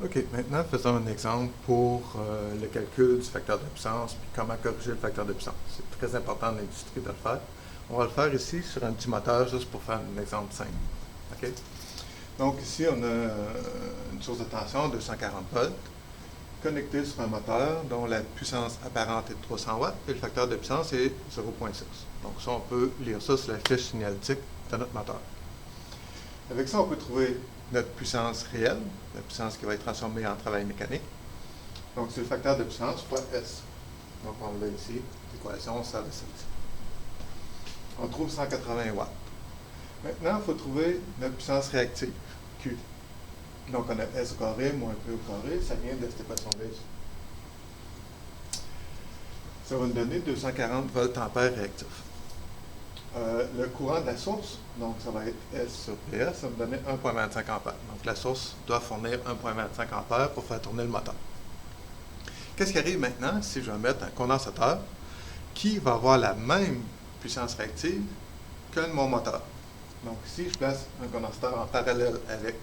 OK, maintenant faisons un exemple pour le calcul du facteur de puissance puis comment corriger le facteur de puissance. C'est très important dans l'industrie de le faire. On va le faire ici sur un petit moteur juste pour faire un exemple simple. OK? Donc ici, on a une source de tension de 240 volts connectée sur un moteur dont la puissance apparente est de 300 watts et le facteur de puissance est 0,6. Donc ça, on peut lire ça sur la fiche signalétique de notre moteur. Avec ça, on peut trouver notre puissance réelle, la puissance qui va être transformée en travail mécanique. Donc, c'est le facteur de puissance fois S. Donc, on l'a ici, l'équation sert de celle-ci. On trouve 180 watts. Maintenant, il faut trouver notre puissance réactive, Q. Donc, on a S au carré moins P au carré, ça vient de cette équation-là ici. Ça va nous donner 240 volts ampères réactifs. Le courant de la source, donc ça va être S sur PS, ça va me donner 1,25 ampères. Donc la source doit fournir 1,25 ampères pour faire tourner le moteur. Qu'est-ce qui arrive maintenant si je vais mettre un condensateur qui va avoir la même puissance réactive que mon moteur? Donc ici, je place un condensateur en parallèle avec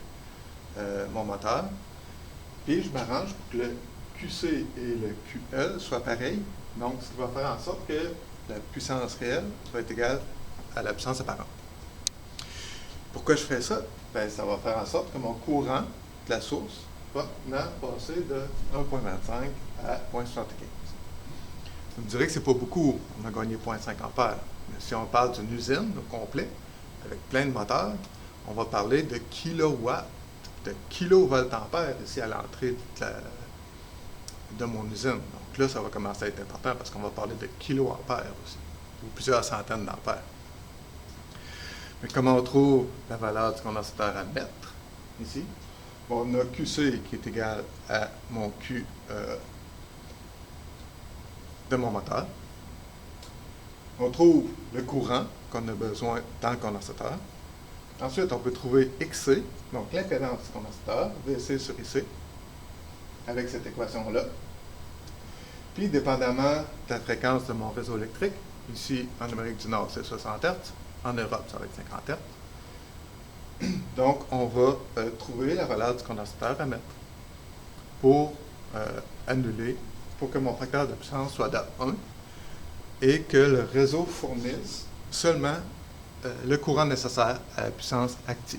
mon moteur, puis je m'arrange pour que le QC et le QL soient pareils. Donc, ce qui va faire en sorte que la puissance réelle va être égale à la puissance apparente. Pourquoi je fais ça? Bien, ça va faire en sorte que mon courant de la source va maintenant passer de 1,25 à 0,75. Vous me direz que ce n'est pas beaucoup, on a gagné 0,5 ampères. Mais si on parle d'une usine au complet, avec plein de moteurs, on va parler de kilowatts, de kilovolts ampères ici à l'entrée de mon usine. Donc là, ça va commencer à être important parce qu'on va parler de kiloampères aussi, ou plusieurs centaines d'ampères. Mais comment on trouve la valeur du condensateur à mettre ici? Bon, on a QC qui est égal à mon Q de mon moteur. On trouve le courant qu'on a besoin dans le condensateur. Ensuite, on peut trouver XC, donc l'impédance du condensateur, VC sur IC, avec cette équation-là. Puis, dépendamment de la fréquence de mon réseau électrique, ici, en Amérique du Nord, c'est 60 Hz. En Europe, ça va être 50 Hz. Donc, on va trouver la valeur du condensateur à mettre pour annuler, pour que mon facteur de puissance soit de 1 et que le réseau fournisse seulement le courant nécessaire à la puissance active.